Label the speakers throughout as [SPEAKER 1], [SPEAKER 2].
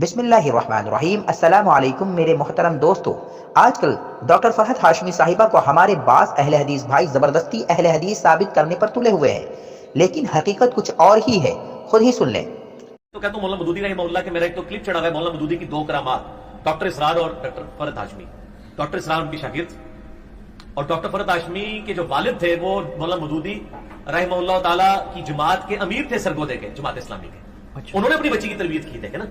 [SPEAKER 1] بسم اللہ الرحمن الرحیم۔ السلام علیکم میرے محترم دوستو، آج کل ڈاکٹر فرحت ہاشمی صاحبہ کو ہمارے بعض اہل حدیث بھائی زبردستی اہل حدیث ثابت کرنے پر تلے ہوئے ہیں، لیکن حقیقت کچھ اور ہی ہے، خود ہی سن لیں۔
[SPEAKER 2] تو کہتا ہوں مولانا مودودی رحمہ اللہ کے میرا ایک تو کلپ چڑھا ہوا ہے مولانا مودودی کی دو کرامات، ڈاکٹر اسرار اور ڈاکٹر فرحت ہاشمی۔ ڈاکٹر اسرار ان کی شاگرد اور ڈاکٹر فرحت ہاشمی کے جو والد تھے وہ مولانا مودودی رحمہ اللہ تعالی کی جماعت کے امیر تھے، سرگودے کے، جماعت اسلامی کے۔ انہوں نے اپنی بچی کی تربیت کی، دیکھیں نا۔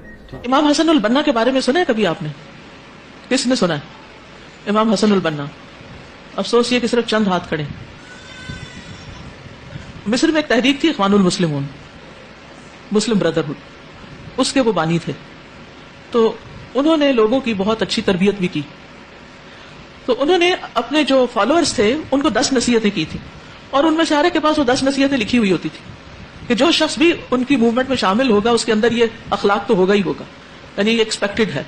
[SPEAKER 3] امام حسن البنا کے بارے میں سنا ہے کبھی آپ نے؟ کس نے سنا ہے امام حسن البنا؟ افسوس یہ کہ صرف چند ہاتھ کھڑے۔ مصر میں ایک تحریک تھی اخوان المسلمون، مسلم بردرہڈ، اس کے وہ بانی تھے۔ تو انہوں نے لوگوں کی بہت اچھی تربیت بھی کی۔ تو انہوں نے اپنے جو فالوورز تھے ان کو 10 نصیحتیں کی تھی، اور ان میں سارے کے پاس وہ 10 نصیحتیں لکھی ہوئی ہوتی تھی کہ جو شخص بھی ان کی موومنٹ میں شامل ہوگا اس کے اندر یہ اخلاق تو ہوگا ہی ہوگا، یعنی یہ ایکسپیکٹڈ ہے۔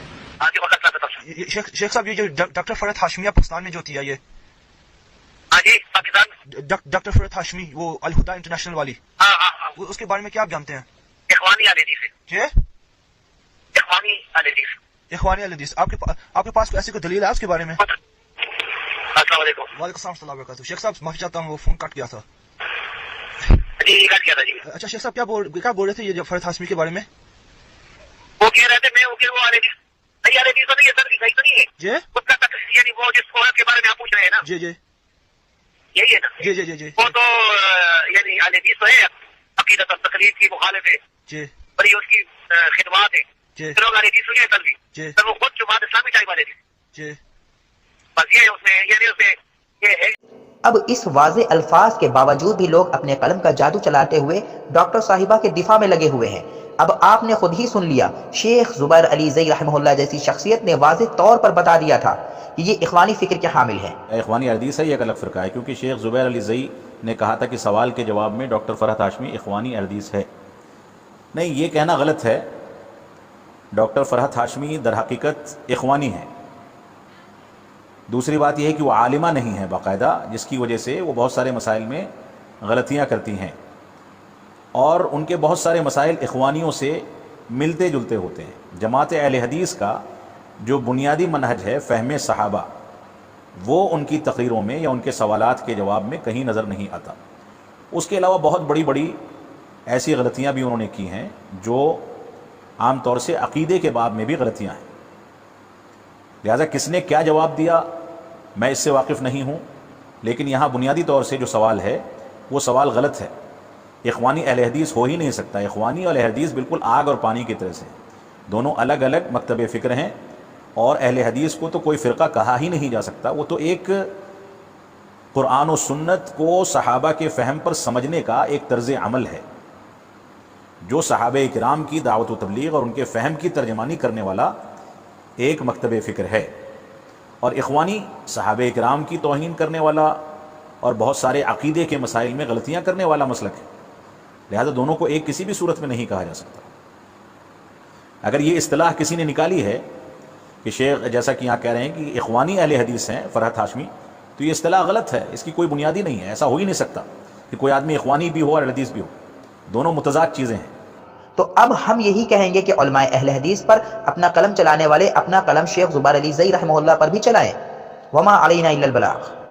[SPEAKER 4] شیخ صاحب، یہ جو ڈاکٹر فرحت ہاشمیہ پاکستان میں جو تھی یہ ڈاکٹر فرحت ہاشمی، وہ الہدا انٹرنیشنل والی، وہ اس کے بارے میں کیا آپ جانتے ہیں؟
[SPEAKER 5] اخوانی اہل حدیث ہے۔ اخوانی اہل حدیث،
[SPEAKER 4] اخوانی اہل حدیث۔ آپ کے پاس کوئی ایسی کوئی دلیل ہے اس کے بارے میں؟
[SPEAKER 5] السلام علیکم۔
[SPEAKER 4] وعلیکم السلام ورحمۃ اللہ وبرکاتہ۔ شیخ صاحب معافی چاہتا ہوں، وہ فون کٹ گیا تھا۔
[SPEAKER 5] جی کٹ گیا تھا جی۔
[SPEAKER 4] اچھا شیخ صاحب، کیا بول رہے تھے یہ جو فرحت ہاشمی کے بارے میں؟
[SPEAKER 5] وہ کہہ رہے تھے میں وہ اہل حدیث، صحیح اہل حدیث تو نہیں ہے سر، صحیح تو نہیں ہے
[SPEAKER 4] جی
[SPEAKER 5] اس کا یعنی وہ جس عورت کے بارے میں آپ پوچھ رہے ہیں نا،
[SPEAKER 4] جی جی
[SPEAKER 5] یہی ہے نا؟
[SPEAKER 4] جی جی جی جی
[SPEAKER 5] وہ تو یعنی اہل حدیث تو ہے، عقیدت اور تقلید کی مخالف ہے،
[SPEAKER 4] جی
[SPEAKER 5] بڑی اس کی خدمات ہے،
[SPEAKER 4] جی
[SPEAKER 5] لوگ اہل حدیث ہوئی ہے سر بھی،
[SPEAKER 4] جی
[SPEAKER 5] سر وہ خود جماعت اسلامی ٹائپ والے تھے،
[SPEAKER 4] جی۔
[SPEAKER 5] بس یہ ہے اس میں، یعنی اس میں یہ ہے۔
[SPEAKER 1] اب اس واضح الفاظ کے باوجود بھی لوگ اپنے قلم کا جادو چلاتے ہوئے ڈاکٹر صاحبہ کے دفاع میں لگے ہوئے ہیں۔ اب آپ نے خود ہی سن لیا، شیخ زبیر علی زئی رحمہ اللہ جیسی شخصیت نے واضح طور پر بتا دیا تھا کہ یہ اخوانی فکر کے حامل ہیں۔
[SPEAKER 6] اخوانی حدیث ہے، یہ ایک الگ فرقہ ہے، کیونکہ شیخ زبیر علی زئی نے کہا تھا کہ سوال کے جواب میں ڈاکٹر فرحت ہاشمی اخوانی حدیث ہے۔ نہیں، یہ کہنا غلط ہے۔ ڈاکٹر فرحت ہاشمی در حقیقت اخوانی ہے۔ دوسری بات یہ ہے کہ وہ عالمہ نہیں ہے باقاعدہ، جس کی وجہ سے وہ بہت سارے مسائل میں غلطیاں کرتی ہیں، اور ان کے بہت سارے مسائل اخوانیوں سے ملتے جلتے ہوتے ہیں۔ جماعت اہل حدیث کا جو بنیادی منہج ہے فہم صحابہ، وہ ان کی تقریروں میں یا ان کے سوالات کے جواب میں کہیں نظر نہیں آتا۔ اس کے علاوہ بہت بڑی بڑی ایسی غلطیاں بھی انہوں نے کی ہیں جو عام طور سے عقیدے کے باب میں بھی غلطیاں ہیں۔ لہذا کس نے کیا جواب دیا میں اس سے واقف نہیں ہوں، لیکن یہاں بنیادی طور سے جو سوال ہے وہ سوال غلط ہے۔ اخوانی اہل حدیث ہو ہی نہیں سکتا۔ اخوانی اور اہل حدیث بالکل آگ اور پانی کی طرح سے، دونوں الگ الگ مکتب فکر ہیں، اور اہل حدیث کو تو کوئی فرقہ کہا ہی نہیں جا سکتا۔ وہ تو ایک قرآن و سنت کو صحابہ کے فہم پر سمجھنے کا ایک طرز عمل ہے، جو صحابہ کرام کی دعوت و تبلیغ اور ان کے فہم کی ترجمانی کرنے والا ایک مکتب فکر ہے۔ اور اخوانی صحابہ کرام کی توہین کرنے والا اور بہت سارے عقیدے کے مسائل میں غلطیاں کرنے والا مسلک ہے۔ لہذا دونوں کو ایک کسی بھی صورت میں نہیں کہا جا سکتا۔ اگر یہ اصطلاح کسی نے نکالی ہے کہ شیخ جیسا کہ یہاں کہہ رہے ہیں کہ اخوانی اہل حدیث ہیں فرحت ہاشمی، تو یہ اصطلاح غلط ہے، اس کی کوئی بنیادی نہیں ہے۔ ایسا ہو ہی نہیں سکتا کہ کوئی آدمی اخوانی بھی ہو اور اہل حدیث بھی ہو، دونوں متضاد چیزیں ہیں۔
[SPEAKER 1] تو اب ہم یہی کہیں گے کہ علماء اہل حدیث پر اپنا قلم چلانے والے اپنا قلم شیخ زبیر علی زئی رحمہ اللہ پر بھی چلائیں۔ وما علینا الا البلاغ۔